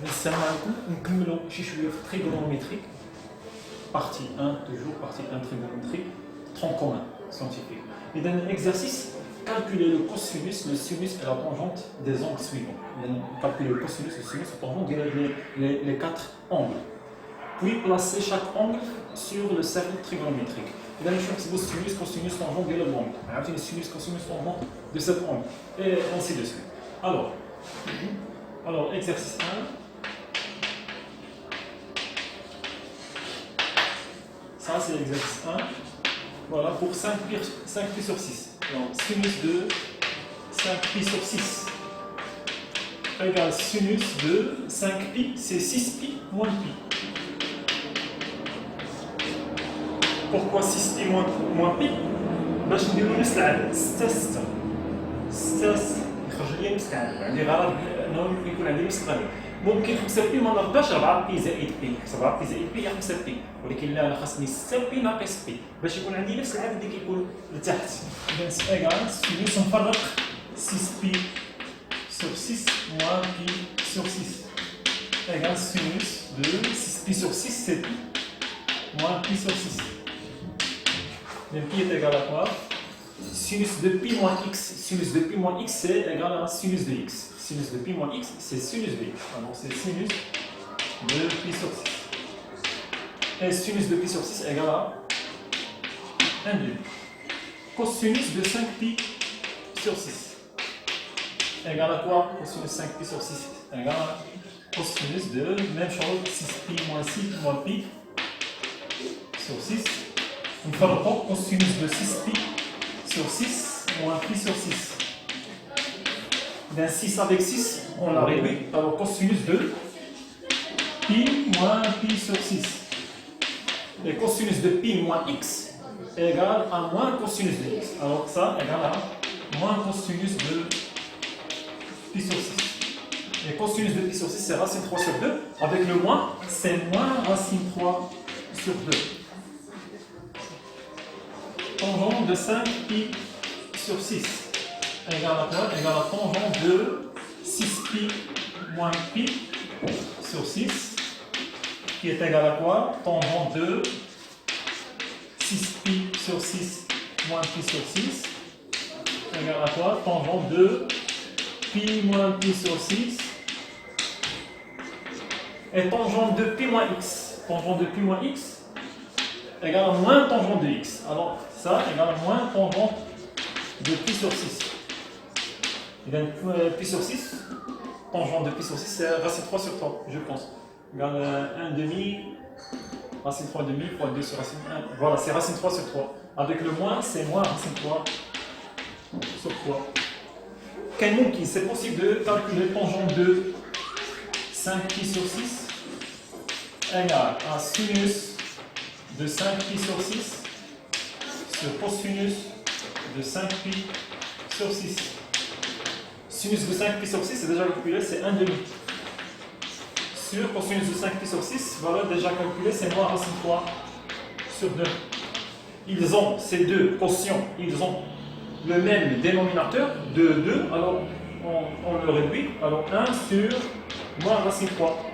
السلام عليكم. نكملوا شي شويه في trigonométrie. Partie 1, toujours partie 1 trigonométrie, tronc commun scientifique. Et dans l'exercice, calculer le cosinus, le sinus et la tangente des angles suivants. Calculer le cosinus, le sinus et la tangente les quatre angles. Puis placer chaque angle sur le cercle trigonométrique. إذا نشوف le sinus, cosinus, tangente ديال l'angle. عرفتي sinus, cosinus, tangente de cet angle. Et ainsi de suite. Alors exercice 1. Ça, c'est l'exercice 1. Voilà, pour 5pi sur 6. Donc, sinus de 5pi sur 6 égale sinus de 5pi, c'est 6pi moins pi. Pourquoi 6pi moins pi? باش نديرو نفس العدد 6 يخرج لي نفس العدد. عندي غرض انه يكون عندي نفس القانون. ممكن 5 بي ما نرضاش 4 بي زائد بي، 4 بي زائد بي هي 5 بي، ولكن لا، انا خاصني 6 بي ناقص بي باش يكون عندي نفس العدد اللي كيكون لتحت. اذا ايغال سينوس نفرق 6 بي sur 6 moins pi sur 6 égale sinus de 6 pi sur 6 c'est pi moins pi sur 6. Le pi est égal à quoi? Sinus de pi moins x. Sinus de pi moins x c'est égal à sinus de x. Sinus de pi moins x, c'est sinus de x. Alors c'est sinus de pi sur 6. Et sinus de pi sur 6 égale à 1,2. Cosinus de 5pi sur 6 égale à quoi? Cosinus 5pi sur 6 égale à cosinus de, même chose, 6pi moins 6 moins pi sur 6. On fait le cosinus de 6pi sur 6 moins pi sur 6. Bien, 6 avec 6, on l'a réduit. Alors, cosinus de pi moins pi sur 6. Et cosinus de pi moins x est égal à moins cosinus de x. Alors, ça égale à moins cosinus de pi sur 6. Et cosinus de pi sur 6, c'est racine 3 sur 2. Avec le moins, c'est moins racine 3 sur 2. Tangente de 5pi sur 6 égale à quoi? Égale à tangente de 6pi moins pi sur 6 qui est égal à quoi? Tangente de 6pi sur 6 moins pi sur 6 égale à quoi? Tangente de pi moins pi sur 6 et tangente de pi moins x. Tangente de pi moins x égale à moins tangente de x. Alors ça égale à moins tangente de pi sur 6. Et bien, pi sur 6, tangente de pi sur 6, c'est racine 3 sur 3, je pense. Regarde, 1 demi, racine 3 demi, fois 2 sur racine 1. Voilà, c'est racine 3 sur 3. Avec le moins, c'est moins racine 3 sur 3. C'est possible de calculer tangente de 5pi sur 6 égale à sinus de 5pi sur 6 sur cosinus de 5pi sur 6. Sinus de 5pi sur 6, c'est déjà calculé, c'est 1 demi. Sur cosinus de 5pi sur 6, voilà, déjà calculé, c'est moins racine 3 sur 2. Ils ont, ces deux quotients, ils ont le même dénominateur de 2, alors on le réduit. Alors 1 sur moins racine 3.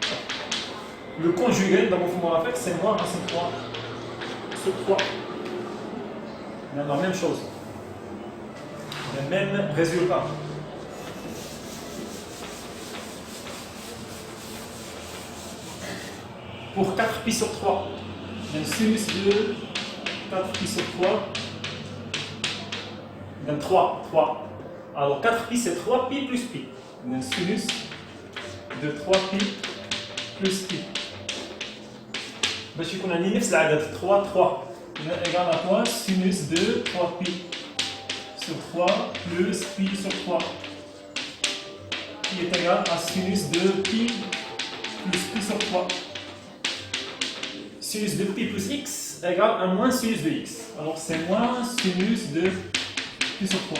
Le conjugué dans mon format affect, c'est moins racine 3 sur 3. On a la même chose. Le même résultat. Pour 4pi sur 3, un sinus de 4pi sur 3, ben 3. Alors 4pi c'est 3pi plus pi. Un sinus de 3pi plus pi. باش يكون عندي نفس العدد 3 égale à quoi? Sinus de 3pi sur 3 plus pi sur 3 qui est égal à sinus de pi plus pi sur 3. Sinus de pi plus x égale à moins sinus de x. Alors c'est moins sinus de pi sur 3.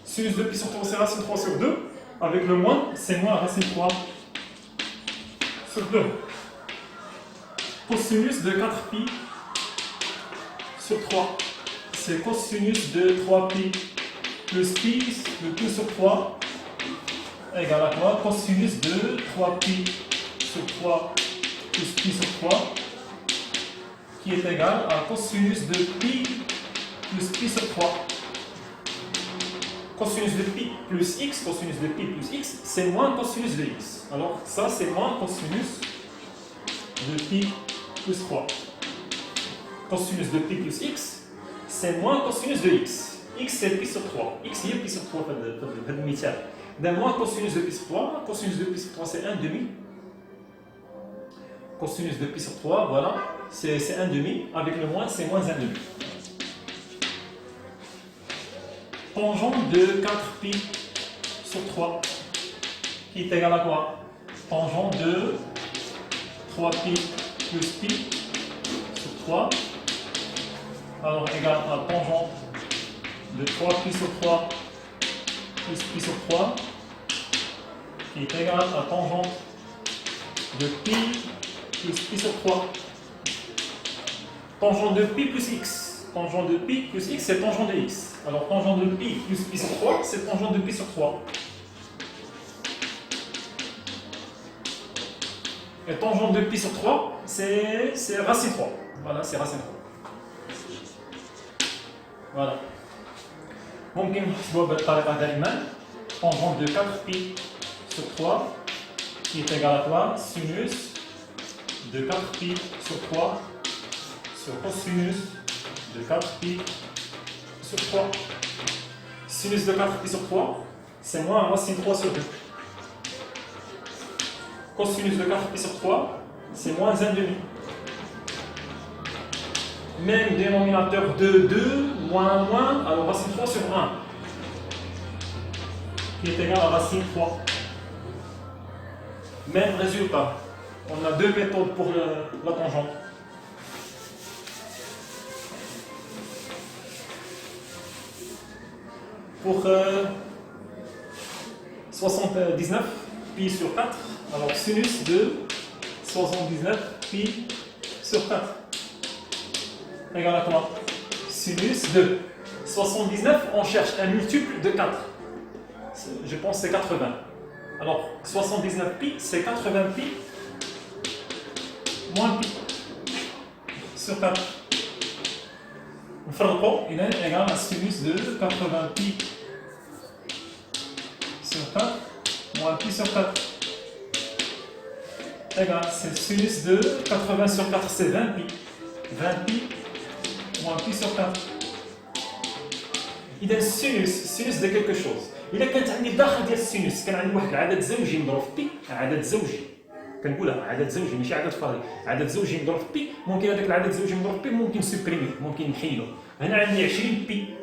Sinus de pi sur 3 c'est racine 3 sur 2. Avec le moins, c'est moins racine 3 sur 2. Cosinus de 4pi sur 3. C'est cosinus de 3pi plus pi, le tout sur 3 égale à quoi? Cosinus de 3pi sur 3 plus pi sur 3 qui est égal à cosinus de pi plus pi sur 3. Cosinus de pi plus x, cosinus de pi plus x, c'est moins cosinus de x. Alors ça, c'est moins cosinus de pi plus 3. Cosinus de pi plus x, c'est moins cosinus de x. X c'est pi sur 3. X est pi sur 3 في المثال. D'un moins cosinus de pi sur 3. Cosinus de pi sur 3 c'est 1 demi. Cosinus de pi sur 3, voilà. C'est 1 demi. Avec le moins, c'est moins 1 demi. Tangente de 4pi sur 3 qui est égal à quoi? Tangente de 3pi plus pi sur 3. Alors égal à tangente de 3pi sur 3 plus pi sur 3 qui est égal à tangente de pi plus pi sur 3. Tangente de pi plus x. Tangente de pi plus x, c'est tangente de x. Alors tangente de pi plus pi sur 3, c'est tangente de pi sur 3. Et tangente de pi sur 3, c'est racine 3. Voilà, c'est racine 3. Voilà. ممكن نحسبوها بالطريقة دائما. Tangente de 4pi sur 3 qui est égal à quoi? Sinus de 4pi sur 3 sur cosinus de 4pi sur 3. Sinus de 4pi sur 3, c'est moins racine 3 sur 2. Cosinus de 4pi sur 3, c'est moins 1 demi. Même dénominateur de 2, moins, moins, alors racine 3 sur 1, qui est égal à racine 3. Même résultat. On a deux méthodes pour la tangente. Pour 79 pi sur 4, alors sinus de 79 pi sur 4 égale à quoi? Sinus de 79, on cherche un multiple de 4. Je pense que c'est 80. Alors 79 pi, c'est 80 pi moins pi sur 4. نفرقوا إذا égale à sinus de 80 pi sur 4 moins pi sur 4 égale, c'est sinus de 80 sur 4, c'est 20 pi. 20 pi moins pi sur 4. إذا sinus de quelque chose. إذا كانت عندي الداخل ديال السينوس كان عندي واحد العدد زوجي مضروب في بي، عدد زوجي كنقولها عدد زوجي ماشي عدد فاضي، عدد زوجي مضروب في بي، ممكن هذاك العدد الزوجي مضروب في بي ممكن سوبريمي، ممكن نحيدو. هنا عندي 20 بي،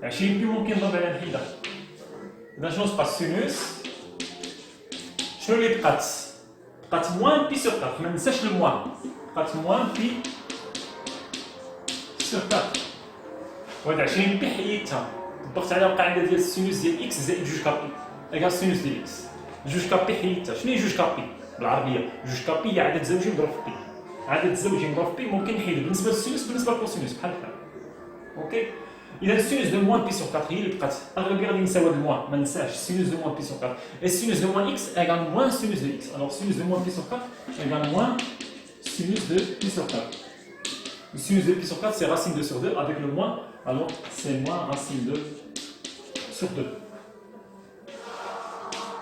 20 بي ممكن نضرب على نحيدها. إذا شنو تبقى السينوس؟ شنو اللي بقات؟ بقات موان بي سور 4، ما ننساش الموان، بقات موان بي سور 4. وهاد 20 بي حيدتها. طبقت على القاعده ديال السينوس ديال اكس زائد 2 كابي ايكال سينوس ديال اكس. 2 كابي حيدتها. شنو هي 2 كابي بالعربيه؟ 2 كابي هي عدد زوجي مضروب في بي. عدد زوجي مضروب في بي ممكن نحيدو بالنسبه للسينوس بالنسبه للكوسينوس بحال بحال. اوكي. اذا السينوس دو موان بي سور 4 هي اللي بقات. اغلبيه غادي نساو هاد الموان ما ننساش سينوس دو موان بي سور 4. Et sinus de moins x égale moins sinus de x. Alors sinus de moins pi sur 4 égale moins sinus de pi sur 4. Le sinus de pi sur 4 c'est racine 2 sur 2 avec le moins. Alors c'est moins racine 2 sur 2.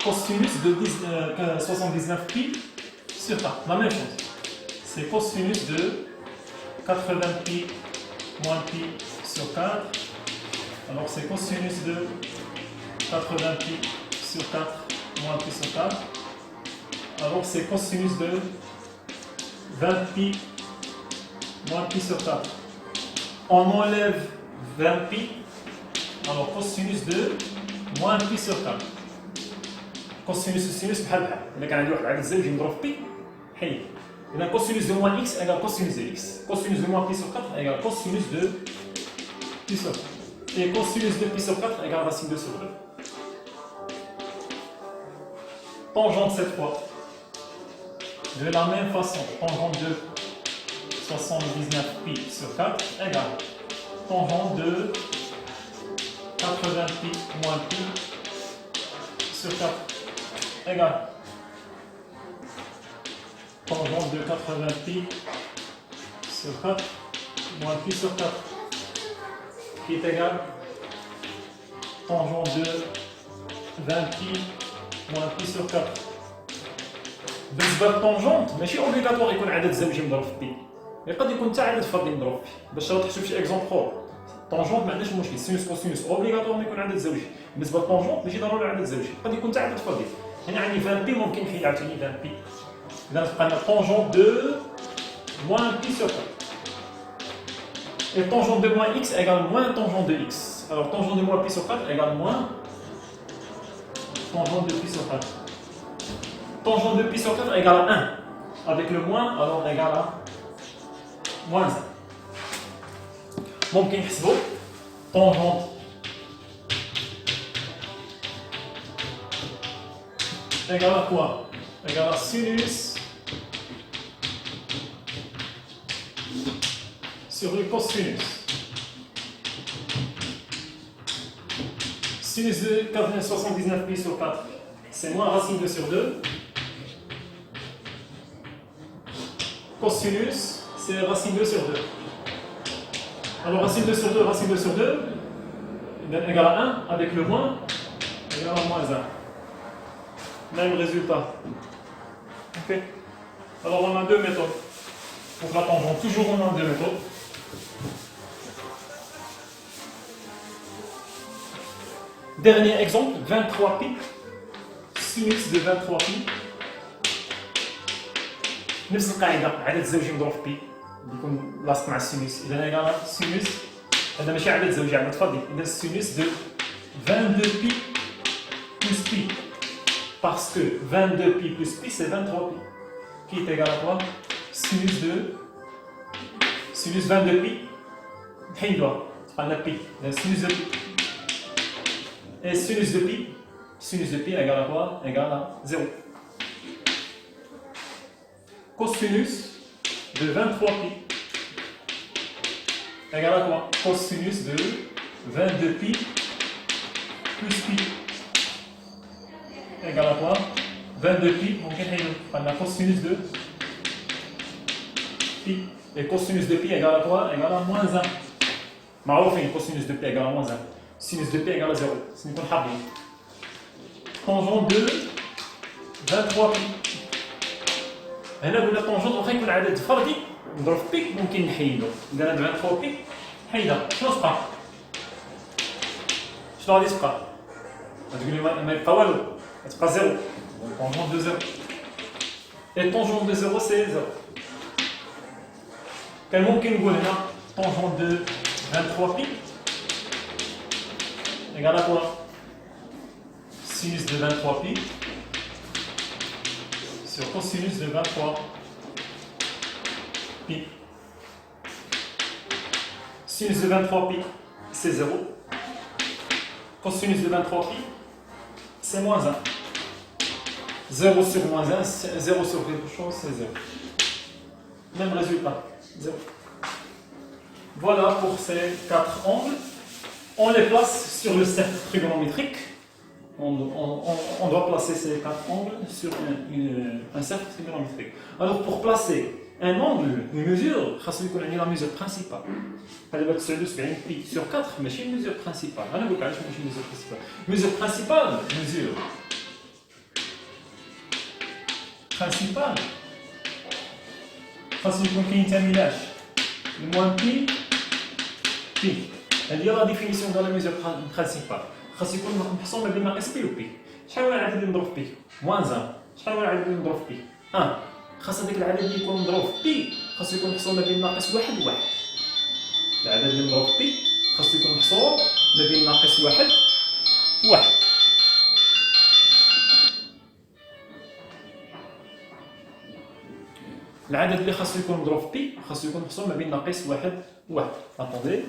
Cosinus de 79 pi sur 4. La même chose. C'est cosinus de 80 pi moins pi sur 4. Alors c'est cosinus de 80 pi sur 4 moins pi sur 4. Alors c'est cosinus de 20 pi moins pi sur 4. On enlève 20 pi. Alors cosinus de moins pi sur 4. Cosinus sinus بحال بحال. إذا كان عندي واحد العدد زوجي مضروب في pi حيد. إذا cosinus de moins x égale cosinus de x. Cosinus de moins pi sur 4 égale cosinus de pi sur 4. Et cosinus de pi sur 4 égale racine 2 sur 2. Tangente cette fois. De la même façon, tangente de 79 pi sur 4 égale tangente de 80 pi moins pi sur 4. égale tangente de 80 pi sur 4 moins pi sur 4 qui est égal tangente de 20 pi moins pi sur 4. بالنسبه للطونجونت ماشي اوبليغاتوار يكون عدد زوجي مضروب في بي، يقدر يكون حتى عدد فردي مضروب فيه. باش تحسب شي اكزومبل اخر، طونجونت ما عندناش مشكل، سينوس كوسينوس اوبليغاتوار يكون عدد زوجي. بالنسبه للطونجونت ماشي ضروري عدد زوجي، يقدر يكون حتى عدد فردي. هنا عندي 20 بي ممكن نحيد عاوتاني 20 بي، اذا تبقى لنا طونجونت دو موان بي سور 4. Et tangente de moins x égale moins tangente de x. Alors tangente de moins pi sur 4 égale moins tangente de pi sur 4. Tangente de pi sur 4 égale à 1. Avec le moins, alors égale à moins 1. ممكن نحسبوا tangente égale à quoi? Égale à sinus sur le cosinus. Sinus de 79 pi sur 4, c'est moins racine 2 sur 2. Cosinus, c'est racine 2 sur 2. Alors racine 2 sur 2, racine 2 sur 2, égale à 1, avec le moins, égale à moins 1. Même résultat. Ok. Alors on a deux méthodes. Pour la tangente, toujours on a deux méthodes. Dernier exemple, 23 pi, sinus de 23 pi. نفس القاعدة، عدد زوجي مضروب في بي يكون لاصق مع السينوس، إذا أنا سينوس هذا ماشي عدد زوجي، عدد فردي، إذا السينوس دو 22 pi plus pi. Parce que 22 pi plus pi c'est 23 pi. Qui est égal à quoi? Sinus de sinus 22 pi, نحيدوها تبقى لنا pi. Sinus de pi. Et sinus de pi égale à quoi? Égale à 0. Cosinus de 23 pi égale à quoi? Cosinus de 22 pi plus pi égale à quoi? 22 pi, ممكن نحيدو عندنا cosinus de pi. Et cosinus de pi égale à quoi? Égale à moins 1. معروفين cosinus de pi égale à moins 1. Sinus de pi égale à 0. C'est une حافظين. Tangente de 23 pi. هنا قلنا طونجونت واخا يكون عدد فردي نضرب في بي ممكن نحيدو. إذا هاد 23 بي حيدها، شنو تبقى؟ شنو غادي تبقى؟ غتقولي ما يبقى والو، غتبقى 0. Tangente de 0. Et tangente de 0 c'est 0. كان ممكن نقول هنا tangente de 23 pi égale à quoi? Sinus de 23 pi sur cosinus de 23 pi. Sinus de 23 pi, c'est 0. Cosinus de 23 pi, c'est moins 1. 0 sur moins 1, 0 sur quelque chose, c'est 0. Même résultat, 0. Voilà pour ces 4 angles. On les place sur le cercle trigonométrique. On doit placer ces 4 angles sur un cercle trigonométrique. Alors pour placer un angle, une mesure, il faut la mesure principale. Pi sur 4, mais c'est une mesure principale. Mesure principale, mesure principale. يكون كاين تميلاش المهم بي هذه هي لا ديفينيسيون ديال لا ميزور برينسيبال. خاص يكون محصور ما بين ناقص بي و بي. شحال هو العدد اللي مضروب في بي؟ موان 1. شحال هو العدد اللي مضروب في بي؟ 1. خاص هذاك العدد اللي يكون مضروب في بي خاص يكون محصور ما بين ناقص 1 و 1. العدد اللي مضروب في بي خاص يكون محصور ما بين ناقص 1 و 1. العدد اللي خاصو يكون مضروب في بي خاصو يكون محصور ما بين ناقص 1 و 1. Attendez.